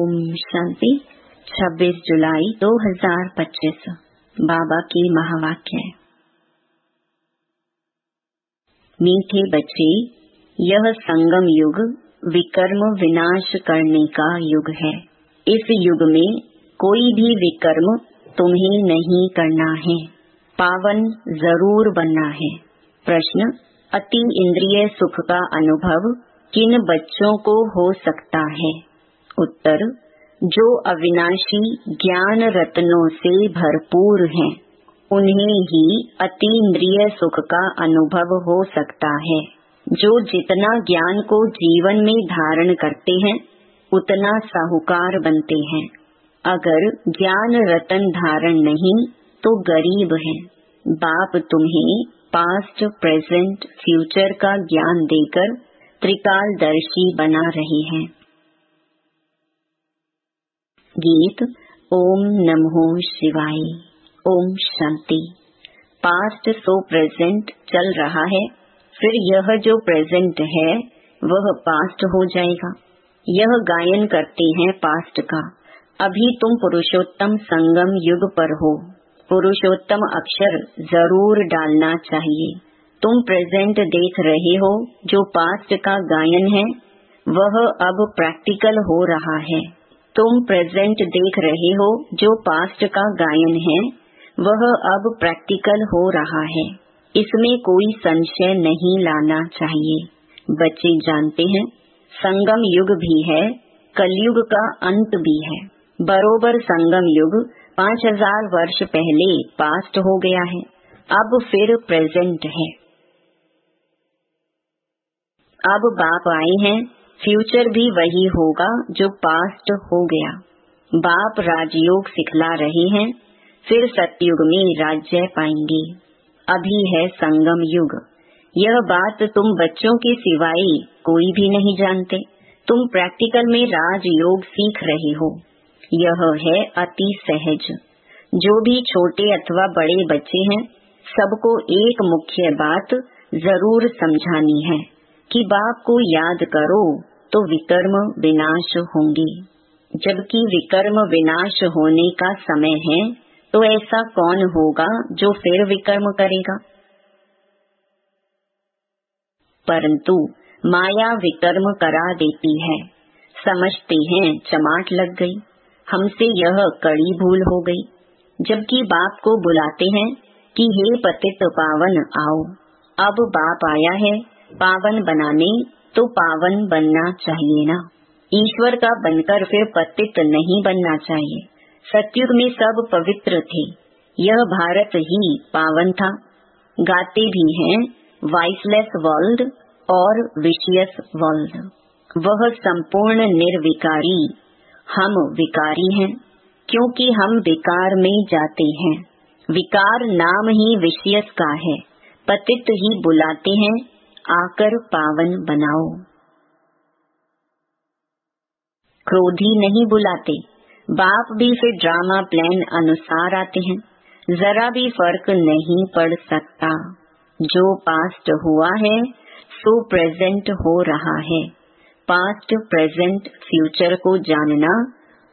ओम शांति। 26 जुलाई 2025 बाबा की महावाक्य। मीठे बच्चे, यह संगम युग विकर्म विनाश करने का युग है। इस युग में कोई भी विकर्म तुम्हें नहीं करना है, पावन जरूर बनना है। प्रश्न, अति इंद्रिय सुख का अनुभव किन बच्चों को हो सकता है? उत्तर, जो अविनाशी ज्ञान रत्नों से भरपूर हैं, उन्हें ही अतीन्द्रिय सुख का अनुभव हो सकता है। जो जितना ज्ञान को जीवन में धारण करते हैं, उतना साहूकार बनते हैं। अगर ज्ञान रतन धारण नहीं तो गरीब हैं। बाप तुम्हें पास्ट, प्रेजेंट, फ्यूचर का ज्ञान देकर त्रिकालदर्शी बना रहे हैं। गीत ओम नमो शिवाय। Om Shanti. Past so present चल रहा है, फिर यह जो प्रेजेंट है वह पास्ट हो जाएगा। यह गायन करते हैं पास्ट का। अभी तुम पुरुषोत्तम संगम युग पर हो। पुरुषोत्तम अक्षर जरूर डालना चाहिए। तुम प्रेजेंट देख रहे हो, जो पास्ट का गायन है वह अब प्रैक्टिकल हो रहा है। तुम प्रेजेंट देख रहे हो, जो पास्ट का गायन है वह अब प्रैक्टिकल हो रहा है। इसमें कोई संशय नहीं लाना चाहिए। बच्चे जानते हैं, संगम युग भी है, कलयुग का अंत भी है। बरोबर संगम युग 5000 वर्ष पहले पास्ट हो गया है, अब फिर प्रेजेंट है। अब बाप आए हैं, फ्यूचर भी वही होगा जो पास्ट हो गया। बाप राजयोग सिखला रहे हैं, फिर सतयुग में राज्य पाएंगे। अभी है संगम युग। यह बात तुम बच्चों के सिवाय कोई भी नहीं जानते। तुम प्रैक्टिकल में राजयोग सीख रहे हो। यह है अति सहज। जो भी छोटे अथवा बड़े बच्चे हैं, सबको एक मुख्य बात जरूर समझानी है कि बाप को याद करो तो विकर्म विनाश होंगे। जबकि विकर्म विनाश होने का समय है, तो ऐसा कौन होगा जो फिर विकर्म करेगा? परंतु माया विकर्म करा देती है। समझते हैं चमाट लग गई, हमसे यह कड़ी भूल हो गई। जबकि बाप को बुलाते हैं कि हे पतित पावन आओ। अब बाप आया है पावन बनाने, तो पावन बनना चाहिए ना। ईश्वर का बनकर फिर पतित नहीं बनना चाहिए। सतयुग में सब पवित्र थे, यह भारत ही पावन था। गाते भी हैं वाइसलेस वर्ल्ड और विशियस वर्ल्ड। वह संपूर्ण निर्विकारी, हम विकारी हैं, क्योंकि हम विकार में जाते हैं। विकार नाम ही विशियस का है। पतित ही बुलाते हैं, आकर पावन बनाओ। क्रोधी नहीं बुलाते। बाप भी फिर ड्रामा प्लान अनुसार आते हैं। जरा भी फर्क नहीं पड़ सकता। जो पास्ट हुआ है सो प्रेजेंट हो रहा है। पास्ट, प्रेजेंट, फ्यूचर को जानना,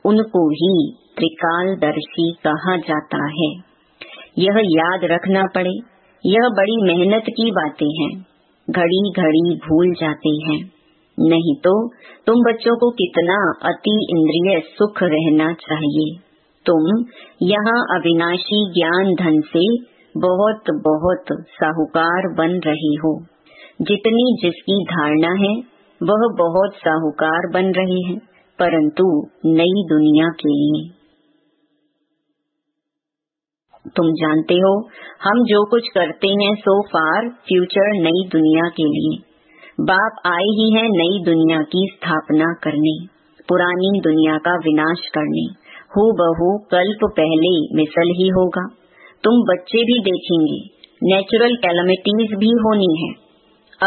उनको ही त्रिकालदर्शी कहा जाता है। यह याद रखना पड़े। यह बड़ी मेहनत की बातें हैं। घड़ी घड़ी भूल जाते हैं। नहीं तो तुम बच्चों को कितना अति इंद्रिय सुख रहना चाहिए। तुम यहाँ अविनाशी ज्ञान धन से बहुत बहुत साहूकार बन रहे हो। जितनी जिसकी धारणा है वह बहुत साहूकार बन रहे हैं, परंतु नई दुनिया के लिए। तुम जानते हो, हम जो कुछ करते हैं सो फार फ्यूचर नई दुनिया के लिए। बाप आए ही हैं नई दुनिया की स्थापना करने, पुरानी दुनिया का विनाश करने। हूबहू कल्प पहले मिसल ही होगा। तुम बच्चे भी देखेंगे, नेचुरल कैलामिटीज भी होनी है।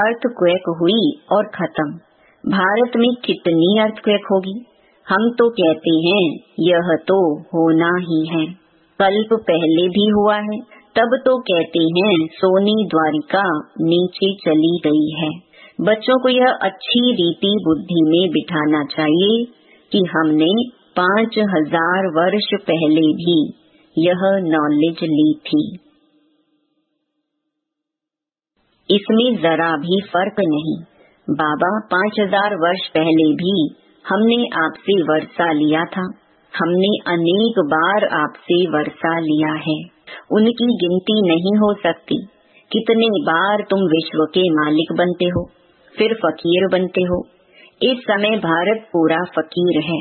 अर्थक्वेक हुई और खत्म। भारत में कितनी अर्थक्वेक होगी? हम तो कहते हैं यह तो होना ही है। कल्प पहले भी हुआ है, तब तो कहते हैं सोनी द्वारिका नीचे चली गई है। बच्चों को यह अच्छी रीति बुद्धि में बिठाना चाहिए कि हमने 5000 वर्ष पहले भी यह नॉलेज ली थी। इसमें जरा भी फर्क नहीं। बाबा 5000 वर्ष पहले भी हमने आपसे वर्षा लिया था। हमने अनेक बार आपसे वर्षा लिया है, उनकी गिनती नहीं हो सकती। कितने बार तुम विश्व के मालिक बनते हो, फिर फकीर बनते हो। इस समय भारत पूरा फकीर है।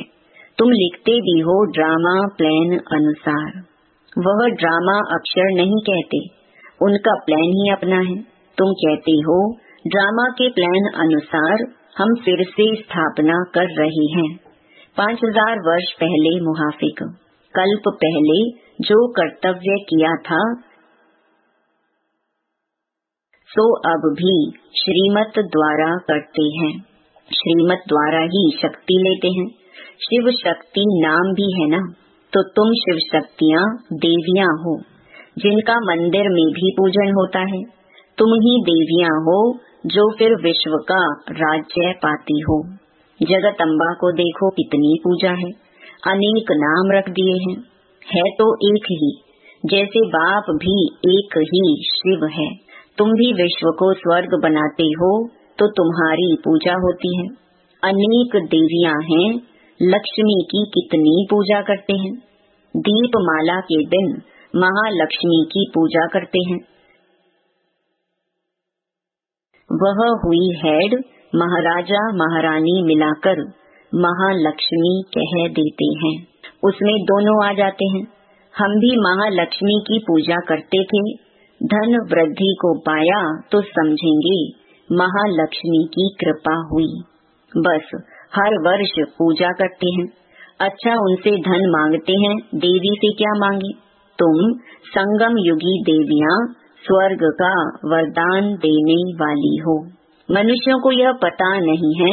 तुम लिखते भी हो ड्रामा प्लान अनुसार। वह ड्रामा अक्षर नहीं कहते, उनका प्लान ही अपना है। तुम कहते हो ड्रामा के प्लान अनुसार हम फिर से स्थापना कर रहे हैं। 5000 वर्ष पहले मुहाफिक, कल्प पहले जो कर्तव्य किया था सो अब भी श्रीमत द्वारा करते हैं। श्रीमत द्वारा ही शक्ति लेते हैं। शिव शक्ति नाम भी है ना, तो तुम शिव शक्तियाँ देवियाँ हो, जिनका मंदिर में भी पूजन होता है। तुम ही देवियाँ हो जो फिर विश्व का राज्य पाती हो। जगदम्बा को देखो कितनी पूजा है, अनेक नाम रख दिए हैं। है तो एक ही, जैसे बाप भी एक ही शिव है। तुम भी विश्व को स्वर्ग बनाते हो तो तुम्हारी पूजा होती है। अनेक देवियाँ हैं, लक्ष्मी की कितनी पूजा करते हैं। दीपमाला के दिन महालक्ष्मी की पूजा करते हैं। वह हुई हेड, महाराजा महारानी मिलाकर महालक्ष्मी कह देते हैं। उसमें दोनों आ जाते हैं। हम भी महालक्ष्मी की पूजा करते थे। धन वृद्धि को पाया तो समझेंगे महालक्ष्मी की कृपा हुई। बस हर वर्ष पूजा करते हैं। अच्छा, उनसे धन मांगते हैं, देवी से क्या मांगे। तुम संगम युगी देवियाँ स्वर्ग का वरदान देने वाली हो। मनुष्यों को यह पता नहीं है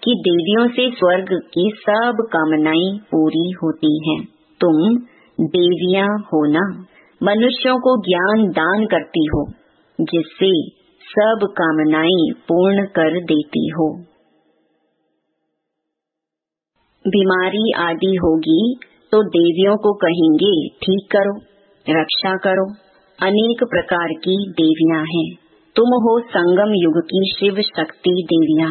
कि देवियों से स्वर्ग की सब कामनाएं पूरी होती हैं। तुम देवियाँ हो ना, मनुष्यों को ज्ञान दान करती हो, जिससे सब कामनाएं पूर्ण कर देती हो। बीमारी आदि होगी तो देवियों को कहेंगे ठीक करो, रक्षा करो। अनेक प्रकार की देवियाँ हैं। तुम हो संगम युग की शिव शक्ति देवियाँ।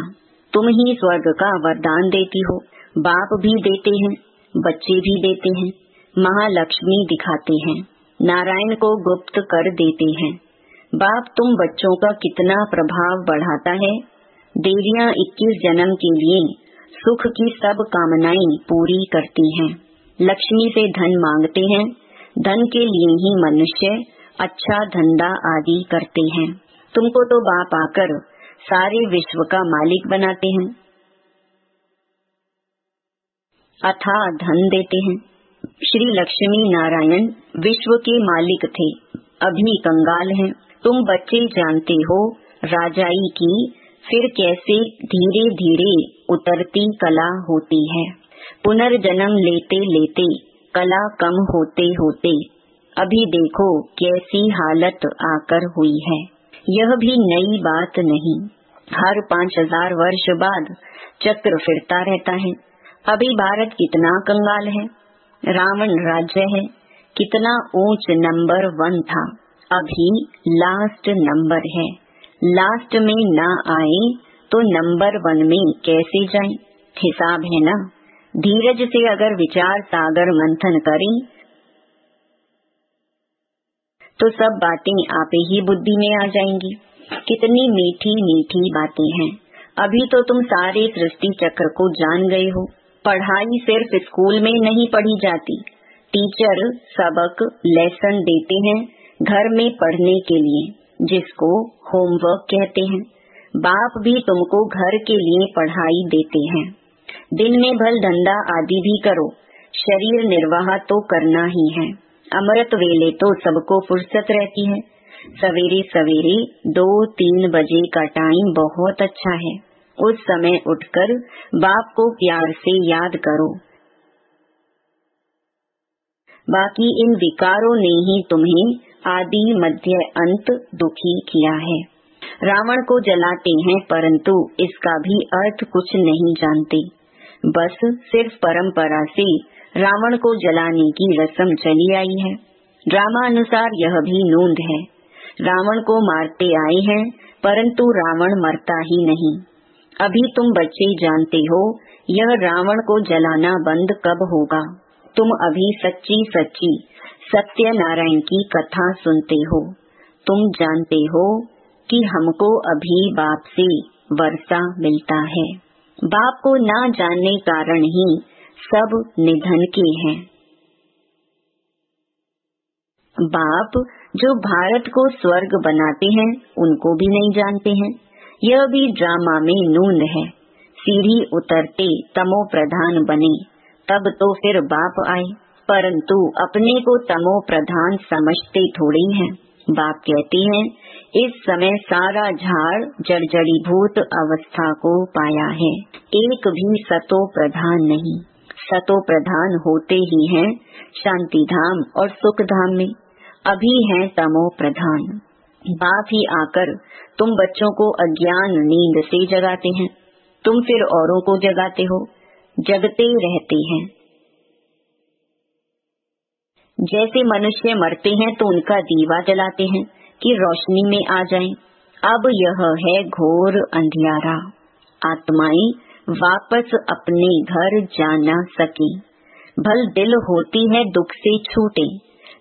तुम ही स्वर्ग का वरदान देती हो। बाप भी देते हैं, बच्चे भी देते हैं, महालक्ष्मी दिखाते हैं, नारायण को गुप्त कर देते हैं। बाप तुम बच्चों का कितना प्रभाव बढ़ाता है। देवियाँ 21 जन्म के लिए सुख की सब कामनाएं पूरी करती हैं। लक्ष्मी से धन मांगते हैं। धन के लिए ही मनुष्य अच्छा धंधा आदि करते हैं। तुमको तो बाप आकर सारे विश्व का मालिक बनाते हैं, अथाह धन देते हैं। श्री लक्ष्मी नारायण विश्व के मालिक थे, अभी कंगाल हैं। तुम बच्चे जानते हो राजाई की फिर कैसे धीरे धीरे उतरती कला होती है। पुनर्जन्म लेते लेते कला कम होते होते अभी देखो कैसी हालत आकर हुई है। यह भी नई बात नहीं। हर 5000 वर्ष बाद चक्र फिरता रहता है। अभी भारत कितना कंगाल है। रावण राज्य है, कितना ऊंच नंबर 1 था, अभी लास्ट नंबर है। लास्ट में ना आए तो नंबर 1 में कैसे जाएं? हिसाब है ना। धीरज से अगर विचार सागर मंथन करें तो सब बातें आप ही बुद्धि में आ जाएंगी। कितनी मीठी मीठी बातें हैं। अभी तो तुम सारे सृष्टि चक्र को जान गए हो। पढ़ाई सिर्फ स्कूल में नहीं पढ़ी जाती। टीचर सबक लेसन देते हैं घर में पढ़ने के लिए, जिसको होमवर्क कहते हैं। बाप भी तुमको घर के लिए पढ़ाई देते हैं। दिन में भल धंधा आदि भी करो, शरीर निर्वाह तो करना ही है। अमृत वेले तो सबको फुर्सत रहती है। सवेरे सवेरे 2-3 बजे का टाइम बहुत अच्छा है। उस समय उठकर बाप को प्यार से याद करो। बाकी इन विकारों ने ही तुम्हें आदि मध्य अंत दुखी किया है। रावण को जलाते हैं परंतु इसका भी अर्थ कुछ नहीं जानते। बस सिर्फ परंपरा से रावण को जलाने की रस्म चली आई है। ड्रामा अनुसार यह भी नोंद है, रावण को मारते आए हैं, परंतु रावण मरता ही नहीं। अभी तुम बच्चे जानते हो यह रावण को जलाना बंद कब होगा। तुम अभी सच्ची सच्ची सत्यनारायण की कथा सुनते हो। तुम जानते हो कि हमको अभी बाप से वर्षा मिलता है। बाप को ना जानने कारण ही सब निधन के हैं। बाप जो भारत को स्वर्ग बनाते हैं उनको भी नहीं जानते हैं। यह भी ड्रामा में नोंद है। सीढ़ी उतरते तमो प्रधान बने तब तो फिर बाप आए, परंतु अपने को तमो प्रधान समझते थोड़ी हैं। बाप कहते हैं इस समय सारा झाड़ जर्जरीभूत अवस्था को पाया है, एक भी सतो प्रधान नहीं। सतो प्रधान होते ही हैं शांति धाम और सुख धाम में, अभी हैं तमो प्रधान। बाप ही आकर तुम बच्चों को अज्ञान नींद से जगाते हैं, तुम फिर औरों को जगाते हो, जगते रहते हैं। जैसे मनुष्य मरते हैं तो उनका दीवा जलाते हैं कि रोशनी में आ जाएं। अब यह है घोर अंधियारा। आत्माएं वापस अपने घर जा न सके। भल दिल होती है दुख से छूटे,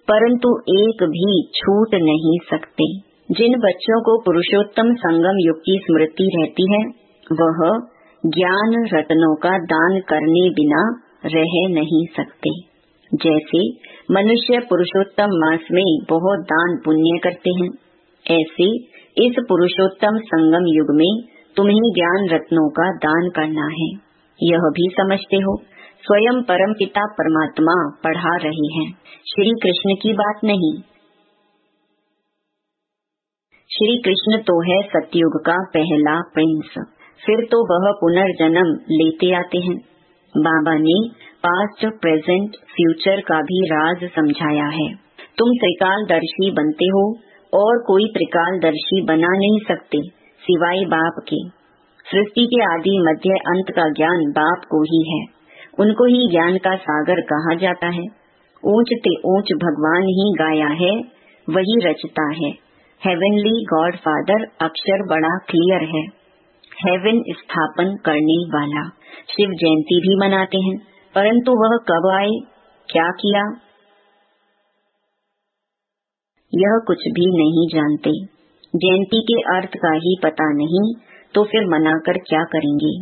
परंतु एक भी छूट नहीं सकते। जिन बच्चों को पुरुषोत्तम संगम युग की स्मृति रहती है वह ज्ञान रत्नों का दान करने बिना रह नहीं सकते। जैसे मनुष्य पुरुषोत्तम मास में बहुत दान पुण्य करते हैं, ऐसे इस पुरुषोत्तम संगम युग में तुम्हें ज्ञान रत्नों का दान करना है। यह भी समझते हो स्वयं परम पिता परमात्मा पढ़ा रहे हैं, श्री कृष्ण की बात नहीं। श्री कृष्ण तो है सतयुग का पहला प्रिंस, फिर तो वह पुनर्जन्म लेते आते हैं। बाबा ने पास्ट प्रेजेंट फ्यूचर का भी राज समझाया है। तुम त्रिकालदर्शी बनते हो और कोई त्रिकालदर्शी बना नहीं सकते सिवाय बाप के। सृष्टि के आदि मध्य अंत का ज्ञान बाप को ही है, उनको ही ज्ञान का सागर कहा जाता है। ऊंच ते ऊंच भगवान ही गाया है, वही रचता है। हेवनली गॉड फादर अक्षर बड़ा क्लियर है, हेवन स्थापन करने वाला। शिव जयंती भी मनाते हैं, परंतु वह कब आए, क्या किया, यह कुछ भी नहीं जानते। जयंती के अर्थ का ही पता नहीं तो फिर मनाकर क्या करेंगे।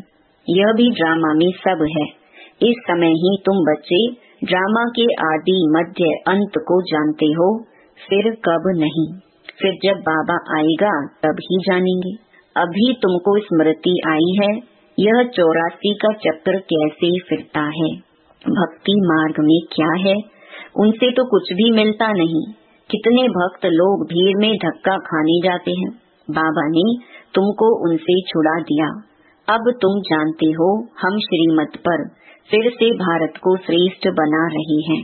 यह भी ड्रामा में सब है। इस समय ही तुम बच्चे ड्रामा के आदि मध्य अंत को जानते हो, फिर कब नहीं। फिर जब बाबा आएगा तब ही जानेंगे। अभी तुमको स्मृति आई है यह 84 का चक्र कैसे फिरता है। भक्ति मार्ग में क्या है, उनसे तो कुछ भी मिलता नहीं। कितने भक्त लोग भीड़ में धक्का खाने जाते हैं। बाबा ने तुमको उनसे छुड़ा दिया। अब तुम जानते हो हम श्रीमत पर फिर से भारत को श्रेष्ठ बना रहे हैं।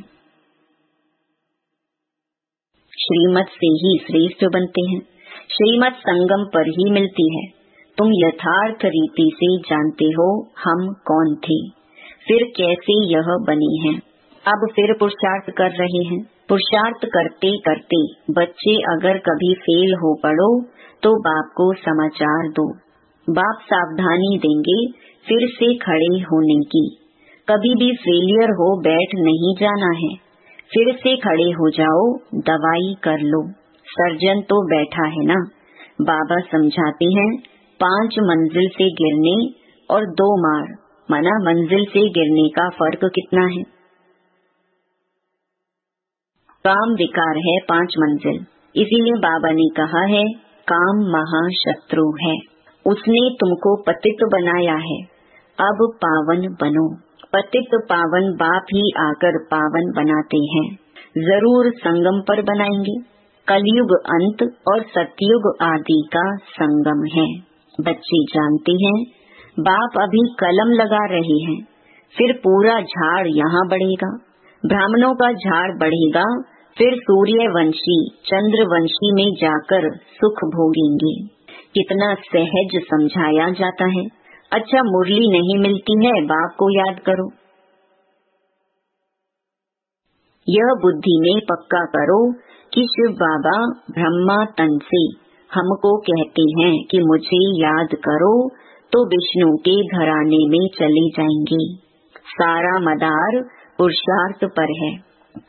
श्रीमत से ही श्रेष्ठ बनते हैं, श्रीमत संगम पर ही मिलती है। तुम यथार्थ रीति से जानते हो हम कौन थे, फिर कैसे यह बने हैं। अब फिर पुरुषार्थ कर रहे हैं। पुरुषार्थ करते करते बच्चे अगर कभी फेल हो पड़ो तो बाप को समाचार दो। बाप सावधानी देंगे फिर से खड़े होने की। कभी भी फेलियर हो बैठ नहीं जाना है, फिर से खड़े हो जाओ, दवाई कर लो। सर्जन तो बैठा है ना। बाबा समझाते हैं 5 मंजिल से गिरने और 2 मार मना मंजिल से गिरने का फर्क कितना है। काम विकार है 5 मंजिल, इसीलिए बाबा ने कहा है काम महाशत्रु है। उसने तुमको पतित बनाया है, अब पावन बनो। पतित पावन बाप ही आकर पावन बनाते हैं। जरूर संगम पर बनाएंगे। कलयुग अंत और सतयुग आदि का संगम है। बच्चे जानते हैं बाप अभी कलम लगा रहे हैं, फिर पूरा झाड़ यहाँ बढ़ेगा। ब्राह्मणों का झाड़ बढ़ेगा, फिर सूर्यवंशी चंद्रवंशी में जाकर सुख भोगेंगे। कितना सहज समझाया जाता है। अच्छा मुरली नहीं मिलती है, बाप को याद करो। यह बुद्धि में पक्का करो कि शिव बाबा ब्रह्मा तन से हमको कहते हैं कि मुझे याद करो, तो विष्णु के घराने में चले जाएंगे। सारा मदार पुरुषार्थ पर है।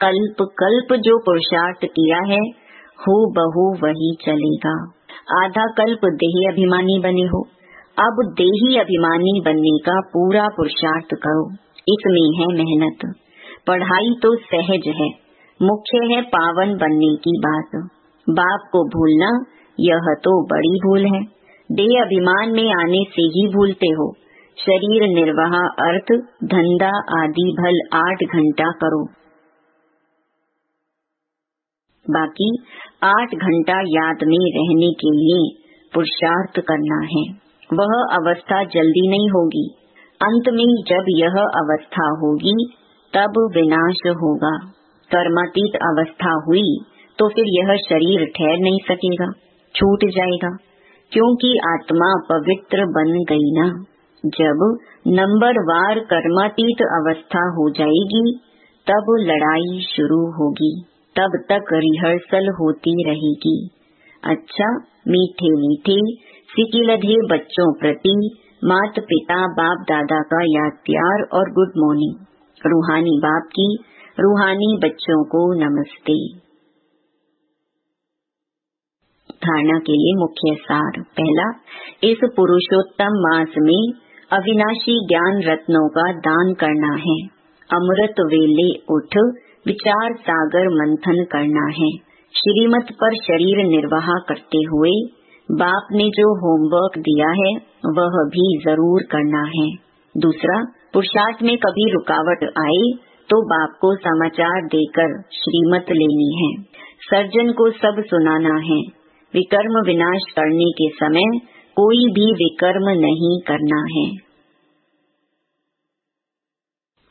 कल्प कल्प जो पुरुषार्थ किया है हूबहू वही चलेगा। आधा कल्प देही अभिमानी बने हो, अब देही अभिमानी बनने का पूरा पुरुषार्थ करो। इसमें है मेहनत। पढ़ाई तो सहज है, मुख्य है पावन बनने की बात। बाप को भूलना यह तो बड़ी भूल है। देह अभिमान में आने से ही भूलते हो। शरीर निर्वाह अर्थ धंधा आदि भल 8 घंटा करो, बाकी 8 घंटा याद में रहने के लिए पुरुषार्थ करना है। वह अवस्था जल्दी नहीं होगी। अंत में जब यह अवस्था होगी तब विनाश होगा। कर्मातीत अवस्था हुई तो फिर यह शरीर ठहर नहीं सकेगा, छूट जाएगा, क्योंकि आत्मा पवित्र बन गई ना। जब नंबरवार कर्मातीत अवस्था हो जाएगी तब लड़ाई शुरू होगी। तब तक रिहर्सल होती रहेगी। अच्छा, मीठे मीठे सिकिलधे बच्चों प्रति माता पिता बाप दादा का याद प्यार और गुड मॉर्निंग। रूहानी बाप की रूहानी बच्चों को नमस्ते। धारणा के लिए मुख्य सार। पहला, इस पुरुषोत्तम मास में अविनाशी ज्ञान रत्नों का दान करना है। अमृत वेले उठ विचार सागर मंथन करना है। श्रीमत पर शरीर निर्वाह करते हुए बाप ने जो होमवर्क दिया है वह भी जरूर करना है। दूसरा, पुरुषार्थ में कभी रुकावट आए तो बाप को समाचार देकर श्रीमत लेनी है। सर्जन को सब सुनाना है। विकर्म विनाश करने के समय कोई भी विकर्म नहीं करना है।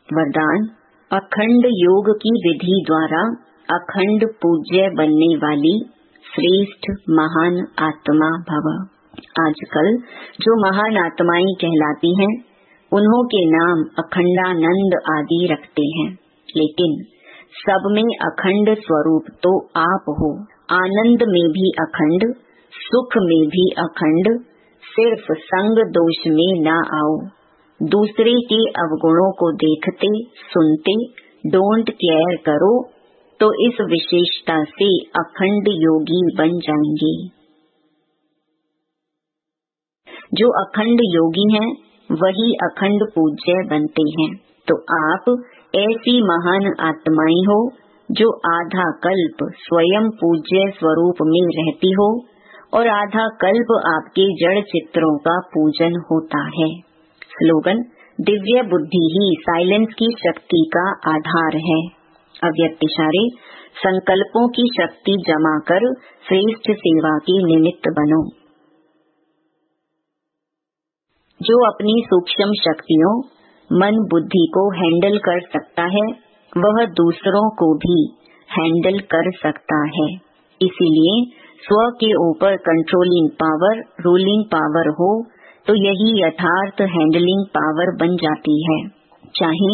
वरदान, अखंड योग की विधि द्वारा अखंड पूज्य बनने वाली श्रेष्ठ महान आत्मा भव। आजकल जो महान आत्माएं कहलाती हैं उन्हों के नाम अखंडानंद आदि रखते हैं, लेकिन सब में अखंड स्वरूप तो आप हो। आनंद में भी अखंड, सुख में भी अखंड। सिर्फ संग दोष में न आओ। दूसरे के अवगुणों को देखते सुनते डोंट केयर करो तो इस विशेषता से अखंड योगी बन जाएंगे। जो अखंड योगी हैं वही अखंड पूज्य बनते हैं। तो आप ऐसी महान आत्माएं हो जो आधा कल्प स्वयं पूज्य स्वरूप में रहती हो और आधा कल्प आपके जड़ चित्रों का पूजन होता है। स्लोगन, दिव्य बुद्धि ही साइलेंस की शक्ति का आधार है। अव्यक्त इशारे, संकल्पों की शक्ति जमा कर श्रेष्ठ सेवा के निमित्त बनो। जो अपनी सूक्ष्म शक्तियों मन बुद्धि को हैंडल कर सकता है वह दूसरों को भी हैंडल कर सकता है। इसीलिए स्व के ऊपर कंट्रोलिंग पावर, रूलिंग पावर हो तो यही यथार्थ हैंडलिंग पावर बन जाती है। चाहे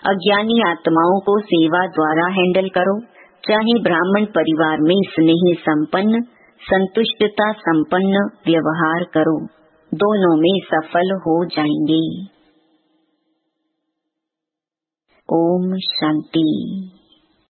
अज्ञानी आत्माओं को सेवा द्वारा हैंडल करो, चाहे ब्राह्मण परिवार में स्नेह संपन्न संतुष्टता संपन्न व्यवहार करो, दोनों में सफल हो जाएंगे। ओम शांति।